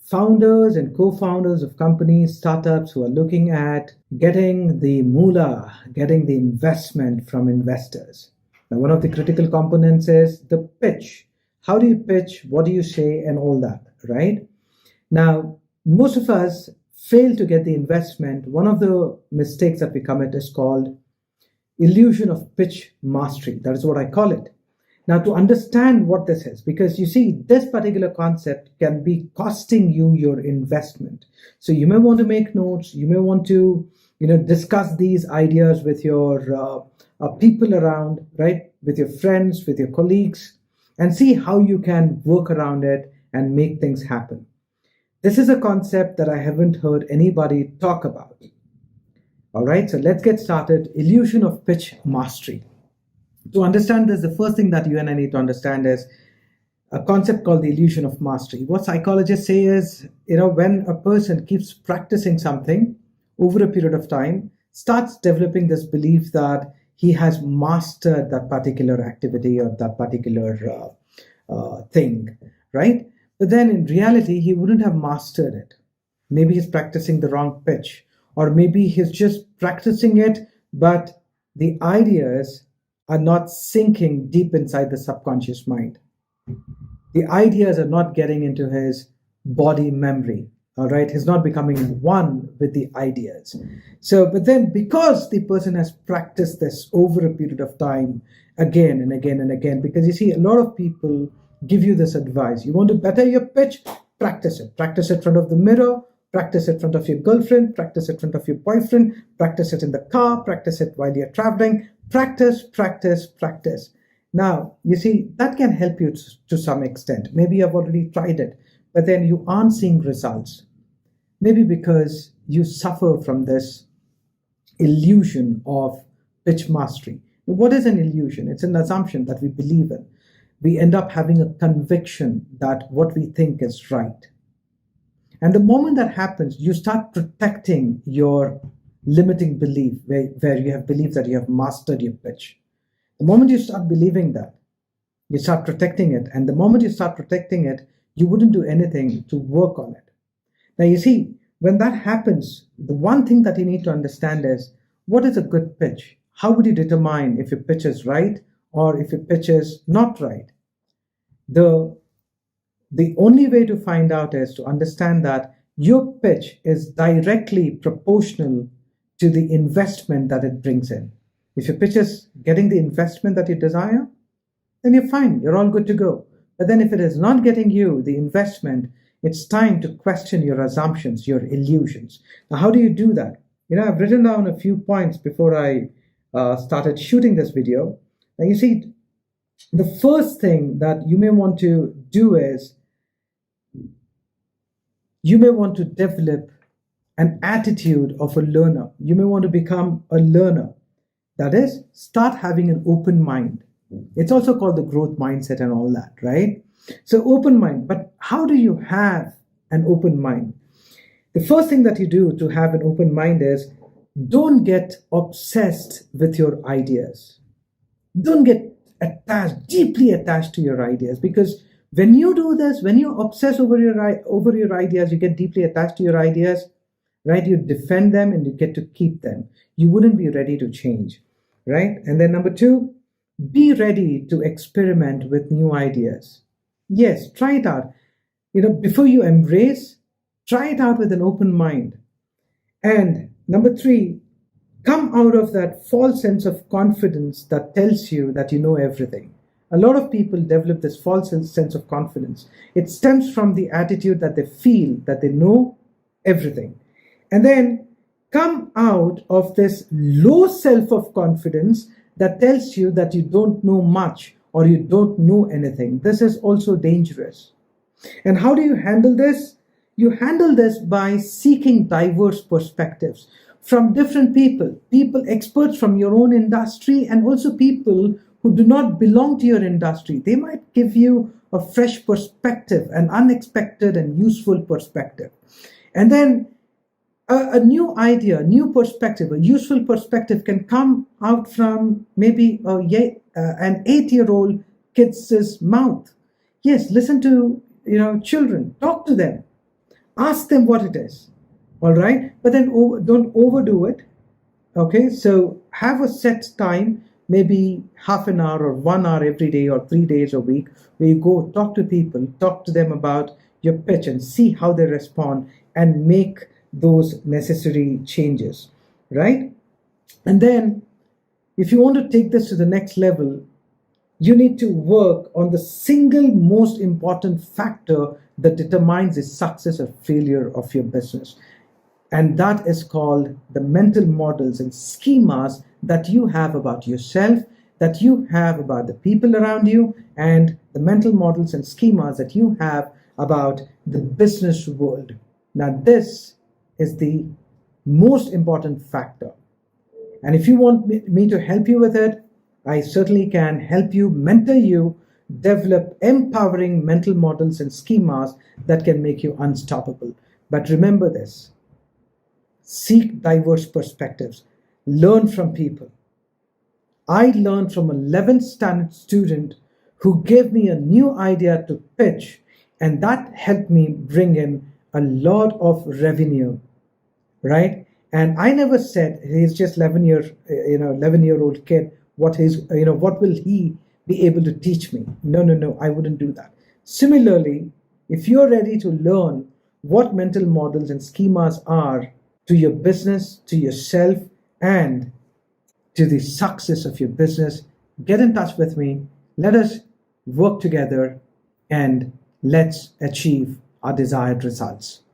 founders and co-founders of companies, startups who are looking at getting the moolah, getting the investment from investors. Now, one of the critical components is the pitch. How do you pitch? What do you say? And all that, right? Now, most of us fail to get the investment. One of the mistakes that we commit is called illusion of pitch mastery. That is what I call it. Now, to understand what this is, because you see, this particular concept can be costing you your investment. So you may want to make notes. You may want to, discuss these ideas with your people around, right? With your friends, with your colleagues, and see how you can work around it and make things happen. This is a concept that I haven't heard anybody talk about. All right, so let's get started. Illusion of pitch mastery. To understand this, the first thing that you and I need to understand is a concept called the illusion of mastery. What psychologists say is, when a person keeps practicing something over a period of time, starts developing this belief that he has mastered that particular activity or that particular thing, right? But then in reality, he wouldn't have mastered it. Maybe he's practicing the wrong pitch, or maybe he's just practicing it, but the ideas are not sinking deep inside the subconscious mind. The ideas are not getting into his body memory, all right? He's not becoming one with the ideas. So, but then because the person has practiced this over a period of time, again and again and again, because you see, a lot of people give you this advice. You want to better your pitch? Practice it. Practice it in front of the mirror, practice it in front of your girlfriend, practice it in front of your boyfriend, practice it in the car, practice it while you're traveling. Practice, practice, practice. Now, you see, that can help you to some extent. Maybe you've already tried it, but then you aren't seeing results. Maybe because you suffer from this illusion of pitch mastery. What is an illusion? It's an assumption that we believe in. We end up having a conviction that what we think is right. And the moment that happens, you start protecting your limiting belief where you have believed that you have mastered your pitch. The moment you start believing that, you start protecting it. And the moment you start protecting it, you wouldn't do anything to work on it. Now, you see, when that happens, the one thing that you need to understand is, what is a good pitch? How would you determine if your pitch is right or if your pitch is not right? The only way to find out is to understand that your pitch is directly proportional to the investment that it brings in. If your pitch is getting the investment that you desire, then you're fine, you're all good to go. But then if it is not getting you the investment, it's time to question your assumptions, your illusions. Now, how do you do that? I've written down a few points before I started shooting this video. Now, you see, the first thing that you may want to do is, you may want to develop an attitude of a learner. You may want to become a learner. That is, start having an open mind. It's also called the growth mindset and all that, right? So open mind. But how do you have an open mind? The first thing that you do to have an open mind is, don't get obsessed with your ideas. Don't get deeply attached to your ideas, because when you do this, when you obsess over your ideas, you get deeply attached to your ideas, right? You defend them and you get to keep them. You wouldn't be ready to change, right? And then number two, be ready to experiment with new ideas. Yes, try it out. Before you embrace, try it out with an open mind. And number three, come out of that false sense of confidence that tells you that you know everything. A lot of people develop this false sense of confidence. It stems from the attitude that they feel that they know everything. And then come out of this low self of confidence that tells you that you don't know much or you don't know anything. This is also dangerous. And how do you handle this? You handle this by seeking diverse perspectives from different people, experts from your own industry, and also people who do not belong to your industry. They might give you a fresh perspective, an unexpected and useful perspective. And then a new idea, new perspective, a useful perspective can come out from maybe an 8-year-old kid's mouth. Yes, listen to children, talk to them. Ask them what it is. All right. But then don't overdo it. Okay. So have a set time, maybe half an hour or 1 hour every day or 3 days a week, where you go talk to people, talk to them about your pitch and see how they respond and make those necessary changes. Right. And then if you want to take this to the next level, you need to work on the single most important factor that determines the success or failure of your business. And that is called the mental models and schemas that you have about yourself, that you have about the people around you, and the mental models and schemas that you have about the business world. Now, this is the most important factor. And if you want me to help you with it, I certainly can help you, mentor you, develop empowering mental models and schemas that can make you unstoppable. But remember this: seek diverse perspectives, learn from people. I learned from an 11th standard student who gave me a new idea to pitch, and that helped me bring in a lot of revenue, right? And I never said he's just 11-year-old kid. What will he be able to teach me? No, no, no, I wouldn't do that. Similarly, if you're ready to learn what mental models and schemas are to your business, to yourself, and to the success of your business, get in touch with me. Let us work together and let's achieve our desired results.